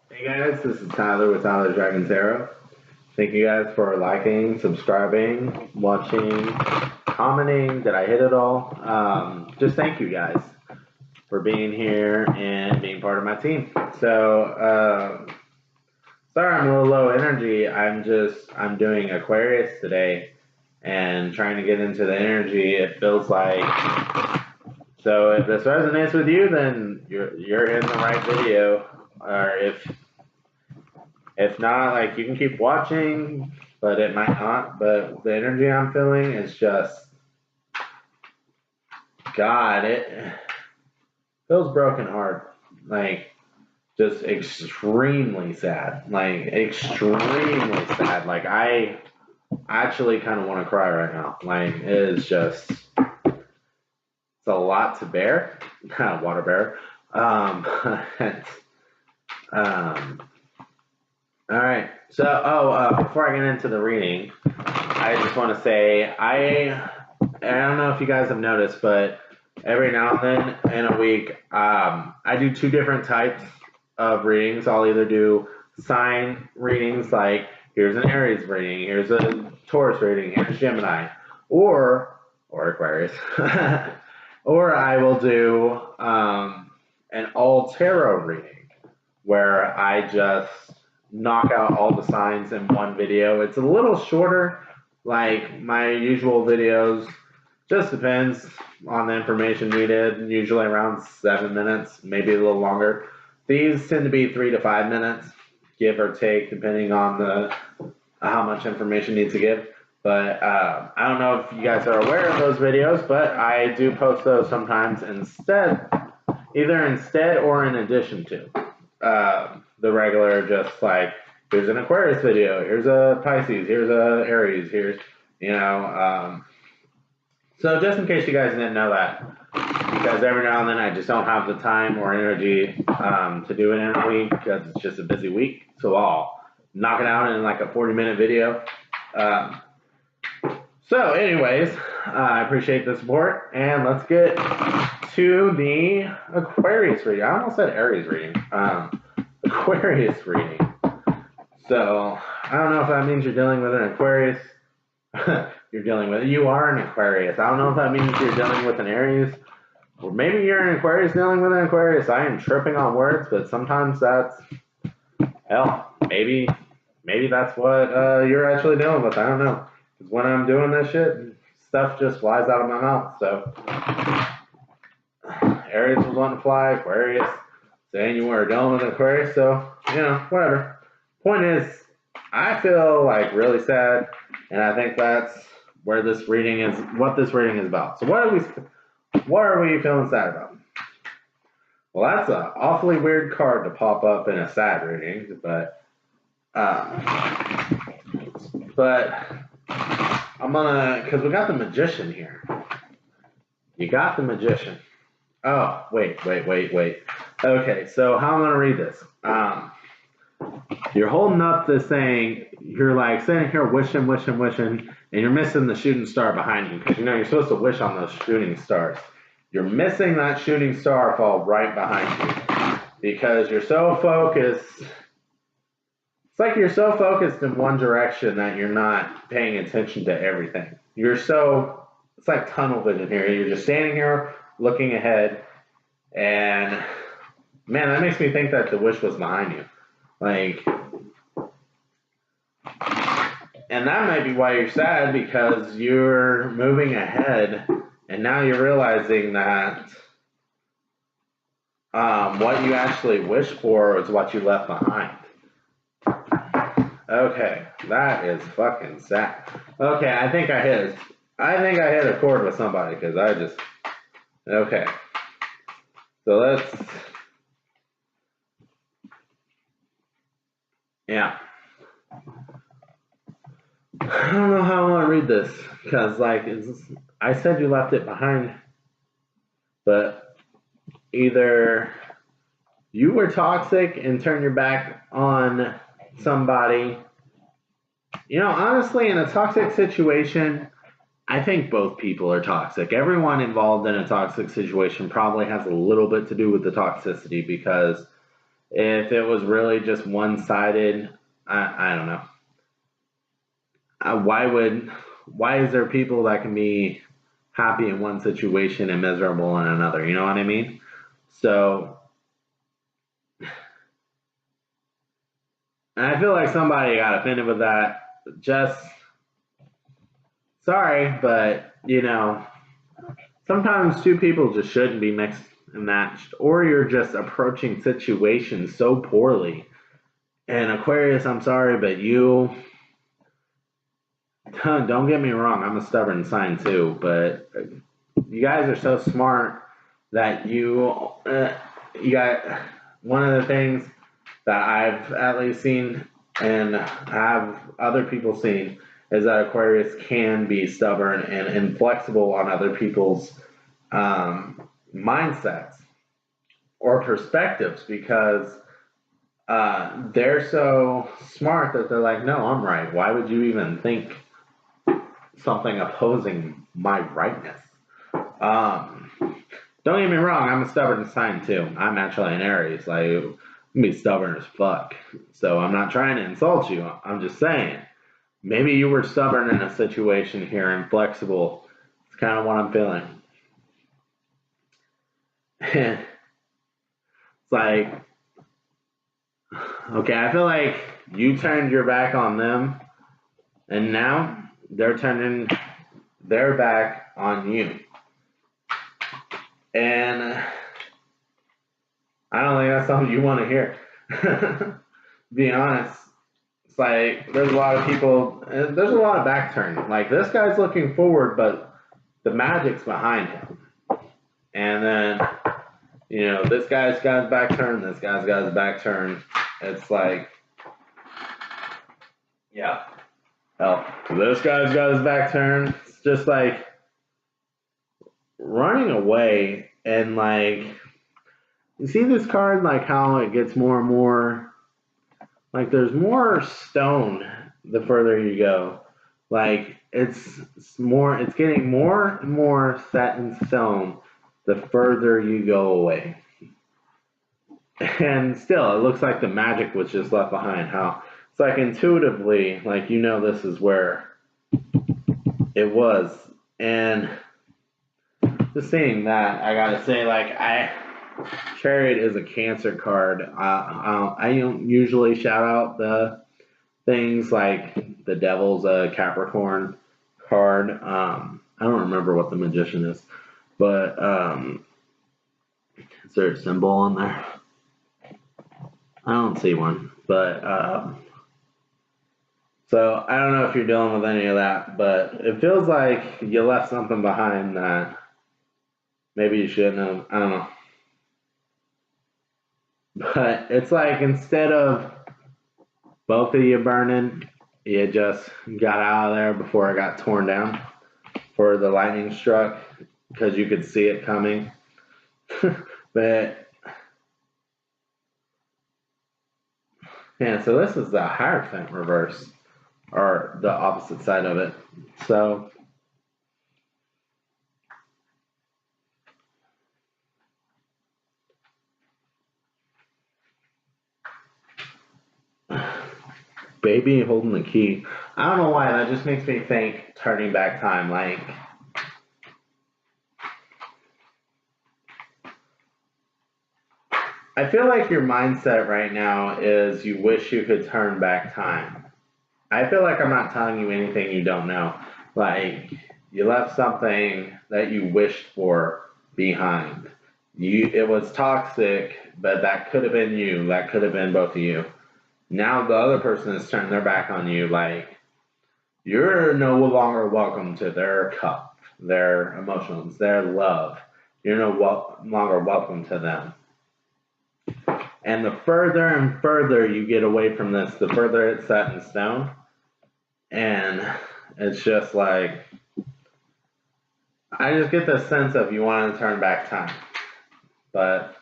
Hey guys, this is Tyler with Tyler Dragon Tarot. Thank you guys for liking, subscribing, watching, commenting. Did I hit it all? Just thank you guys for being here and being part of my team. Sorry I'm a little low energy. I'm doing Aquarius today and trying to get into the energy. It feels like, so if this resonates with you, then you're in the right video. Or if not, like, you can keep watching, but it might not. But the energy I'm feeling is just, God, it feels broken heart. Like, just extremely sad. Like, extremely sad. Like, I actually kind of want to cry right now. Like, it is just, it's a lot to bear. Water bear. And, all right. So, before I get into the reading, I just want to say I don't know if you guys have noticed, but every now and then in a week, I do two different types of readings. I'll either do sign readings, like here's an Aries reading, here's a Taurus reading, here's Gemini, or Aquarius, or I will do an all tarot reading where I just knock out all the signs in one video. It's a little shorter, like my usual videos. Just depends on the information needed, usually around 7 minutes, maybe a little longer. These tend to be 3 to 5 minutes, give or take, depending on the how much information needs to give. But I don't know if you guys are aware of those videos, but I do post those sometimes either instead or in addition to the regular, just like here's an Aquarius video, here's a Pisces, here's a Aries, here's, so just in case you guys didn't know that, because every now and then I just don't have the time or energy to do it in a week because it's just a busy week. So I'll knock it out in like a 40-minute video. So anyways, I appreciate the support, and let's get to the Aquarius reading. I almost said Aries reading. Aquarius reading. So I don't know if that means you're dealing with an Aquarius. You are an Aquarius. I don't know if that means you're dealing with an Aries, or maybe you're an Aquarius dealing with an Aquarius. I am tripping on words, but sometimes that's, hell, maybe that's what you're actually dealing with. I don't know. Because when I'm doing this shit, stuff just flies out of my mouth. So Aries was wanting to fly, Aquarius saying you were dealing with an Aquarius. So, whatever. Point is, I feel like really sad, and I think that's where this reading is, what this reading is about. So what are we feeling sad about? Well, that's an awfully weird card to pop up in a sad reading, but I'm gonna, because we got the Magician here. You got the Magician. Oh, wait. Okay, so how I'm gonna read this? You're holding up this thing, you're like sitting here wishing, and you're missing the shooting star behind you, because you're supposed to wish on those shooting stars. You're missing that shooting star fall right behind you, because you're so focused. It's like you're so focused in one direction that you're not paying attention to everything. It's like tunnel vision here. You're just standing here looking ahead, and man, that makes me think that the wish was behind you. And that might be why you're sad, because you're moving ahead, and now you're realizing that what you actually wished for is what you left behind. Okay, that is fucking sad. Okay, I think I hit a chord with somebody, because okay. So yeah. I don't know how I want to read this, because I said you left it behind, but either you were toxic and turned your back on somebody. Honestly, in a toxic situation, I think both people are toxic. Everyone involved in a toxic situation probably has a little bit to do with the toxicity, because If it was really just one-sided, I don't know. Why is there people that can be happy in one situation and miserable in another? You know what I mean? So, and I feel like somebody got offended with that. Just sorry, but sometimes two people just shouldn't be mixed and matched, or you're just approaching situations so poorly. And Aquarius, I'm sorry, but you don't get me wrong, I'm a stubborn sign too, but you guys are so smart that you got one of the things that I've at least seen and have other people seen is that Aquarius can be stubborn and inflexible on other people's mindsets or perspectives because they're so smart that they're like, no, I'm right. Why would you even think something opposing my rightness? Don't get me wrong, I'm a stubborn sign too. I'm actually an Aries. Like, I'm be stubborn as fuck. So I'm not trying to insult you. I'm just saying. Maybe you were stubborn in a situation here and flexible. It's kind of what I'm feeling. It's like, okay, I feel like you turned your back on them, and now they're turning their back on you. And I don't think that's something you want to hear. Be honest. It's like there's a lot of people, there's a lot of back turn. Like this guy's looking forward, but the magic's behind him. And then, this guy's got his back turned, this guy's got his back turned. It's like, yeah. Hell, this guy's got his back turned. It's just like running away and like, you see this card, like how it gets more and more, like there's more stone the further you go. Like it's getting more and more set in stone the further you go away. And still, it looks like the magic was just left behind. How it's like intuitively, like this is where it was. And just seeing that, I gotta say, like Chariot is a Cancer card. I don't usually shout out the things like the Devil's a Capricorn card. I don't remember what the Magician is, but is there a symbol on there? I don't see one, but so I don't know if you're dealing with any of that, but it feels like you left something behind that maybe you shouldn't have. I don't know. But it's like instead of both of you burning, you just got out of there before it got torn down, before the lightning struck, because you could see it coming. But yeah, so this is the Hierophant reverse, or the opposite side of it. So baby holding the key. I don't know why, that just makes me think turning back time. Like, I feel like your mindset right now is you wish you could turn back time. I feel like I'm not telling you anything you don't know. Like, you left something that you wished for behind. It was toxic, but that could have been you. That could have been both of you. Now the other person has turned their back on you. Like, you're no longer welcome to their cup, their emotions, their love. You're no longer welcome to them. And the further and further you get away from this, the further it's set in stone. And it's just like, I just get this sense of you want to turn back time. But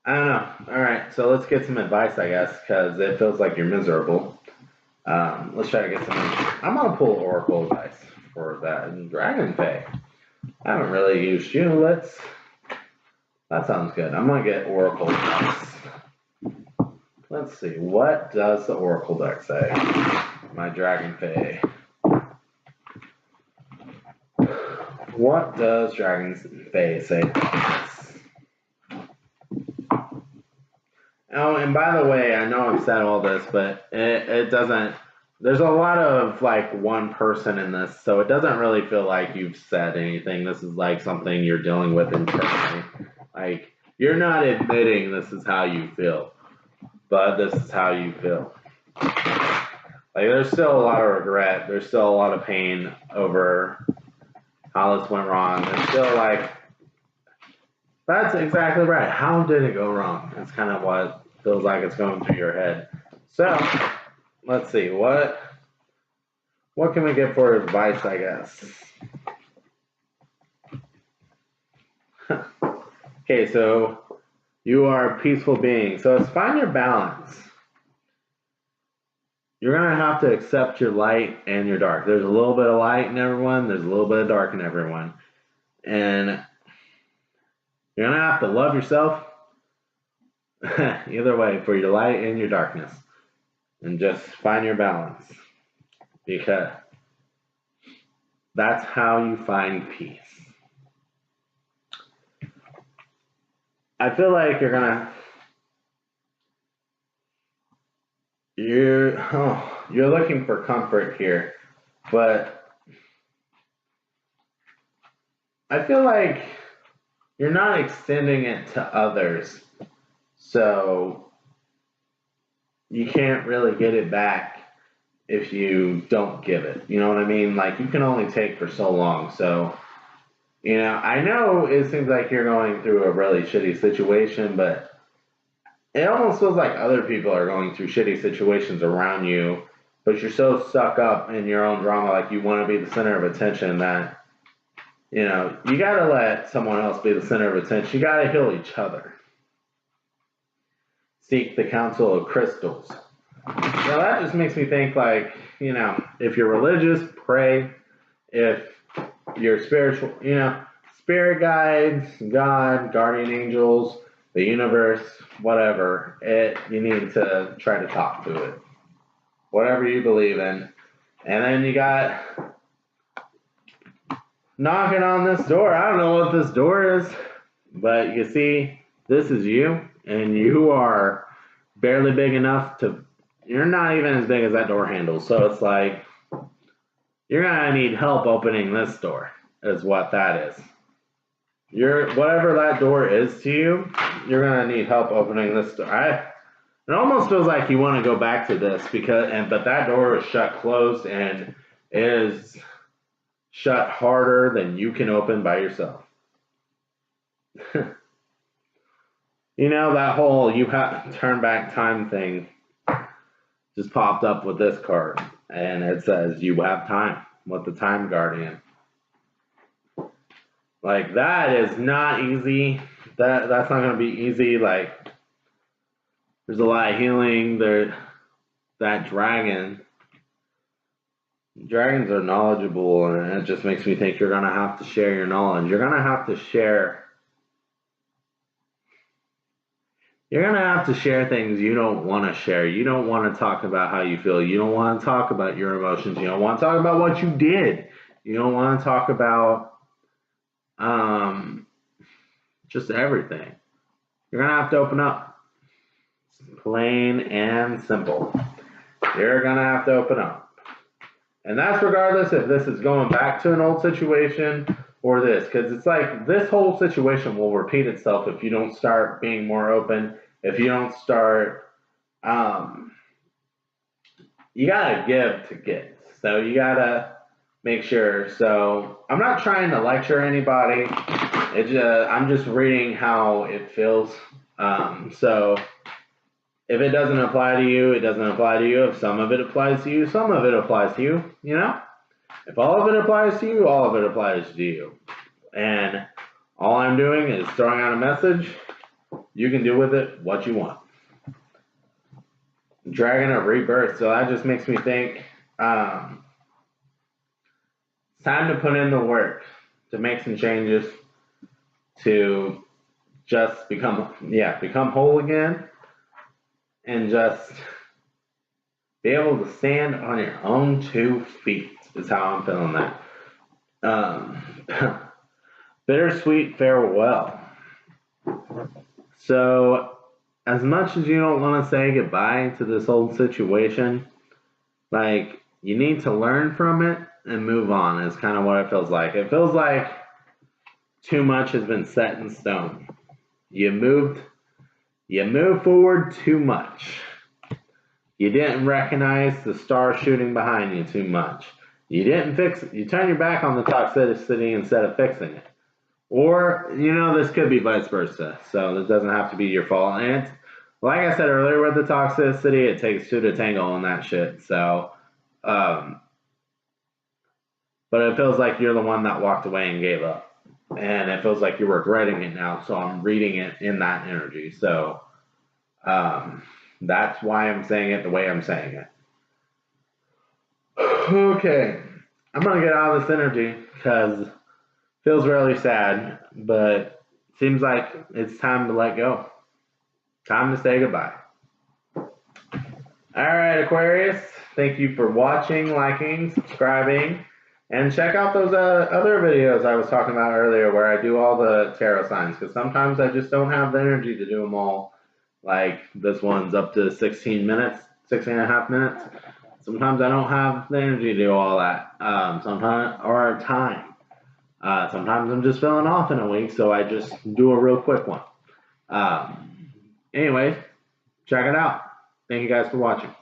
I don't know. All right, so let's get some advice, I guess, because it feels like you're miserable. Let's try to get some. I'm going to pull Oracle advice for that. And Dragon Fae. I haven't really used you. That sounds good. I'm going to get Oracle advice. let's see. What does the Oracle deck say? My Dragon Fae. What does Dragon Fae say? Oh, and by the way, I know I've said all this, but it doesn't. There's a lot of like one person in this, so it doesn't really feel like you've said anything. This is like something you're dealing with internally. Like, you're not admitting this is how you feel, but this is how you feel. Like, there's still a lot of regret. There's still a lot of pain over how this went wrong. There's still like, that's exactly right. How did it go wrong? It's kind of what feels like it's going through your head. So, let's see. What can we get for advice, I guess? Okay, so you are a peaceful being. So it's find your balance. You're going to have to accept your light and your dark. There's a little bit of light in everyone. There's a little bit of dark in everyone. And you're going to have to love yourself either way, for your light and your darkness. And just find your balance. Because that's how you find peace. I feel like you're looking for comfort here, but I feel like you're not extending it to others, so you can't really get it back if you don't give it. You know what I mean? Like, you can only take for so long. So, you know, I know it seems like you're going through a really shitty situation, but it almost feels like other people are going through shitty situations around you, but you're so stuck up in your own drama, like you want to be the center of attention, that, you know, you got to let someone else be the center of attention. You got to heal each other. Seek the counsel of crystals. Now that just makes me think, like, you know, if you're religious, pray. If you're spiritual, you know, spirit guides, God, guardian angels, the universe, whatever, you need to try to talk to it. Whatever you believe in. And then you got knocking on this door. I don't know what this door is, but you see, this is you, and you are barely big enough to, you're not even as big as that door handle. So it's like, you're going to need help opening this door, is what that is. Whatever that door is to you, you're going to need help opening this door. It almost feels like you want to go back to this, but that door is shut closed and is shut harder than you can open by yourself. You know, that whole you have to turn back time thing just popped up with this card, and it says you have time with the time guardian. Like, that is not easy. That's not going to be easy. Like, there's a lot of healing there. That dragons are knowledgeable, and it just makes me think you're going to have to share your knowledge. You're going to have to share things you don't want to share. You don't want to talk about how you feel. You don't want to talk about your emotions. You don't want to talk about what you did. You don't want to talk about just everything. You're going to have to open up. It's plain and simple. You're going to have to open up. And that's regardless if this is going back to an old situation or this. Because it's like this whole situation will repeat itself if you don't start being more open. If you don't start, you got to give to get. So you got to make sure. So I'm not trying to lecture anybody. I'm just reading how it feels. So if it doesn't apply to you, it doesn't apply to you. If some of it applies to you, some of it applies to you, you know? If all of it applies to you, all of it applies to you. And all I'm doing is throwing out a message. You can do with it what you want. Dragon of Rebirth. So that just makes me think, it's time to put in the work, to make some changes, to just become whole again. and just be able to stand on your own 2 feet is how I'm feeling that. Bittersweet farewell. So, as much as you don't want to say goodbye to this old situation, like, you need to learn from it and move on, is kind of what it feels like. It feels like too much has been set in stone. You moved forward too much. You didn't recognize the star shooting behind you too much. You didn't fix it. You turn your back on the toxicity instead of fixing it. Or, this could be vice versa. So this doesn't have to be your fault. And it's, like I said earlier with the toxicity, it takes two to tango on that shit. So, but it feels like you're the one that walked away and gave up. And it feels like you're regretting it now. So I'm reading it in that energy. So, that's why I'm saying it the way I'm saying it. Okay. I'm going to get out of this energy because it feels really sad, but seems like it's time to let go. Time to say goodbye. All right, Aquarius. Thank you for watching, liking, subscribing, and check out those other videos I was talking about earlier where I do all the tarot signs, because sometimes I just don't have the energy to do them all. Like this one's up to 16 minutes, 16 and a half minutes. Sometimes I don't have the energy to do all that. Sometimes, or time. Sometimes I'm just feeling off in a week, so I just do a real quick one. Anyways, check it out. Thank you guys for watching.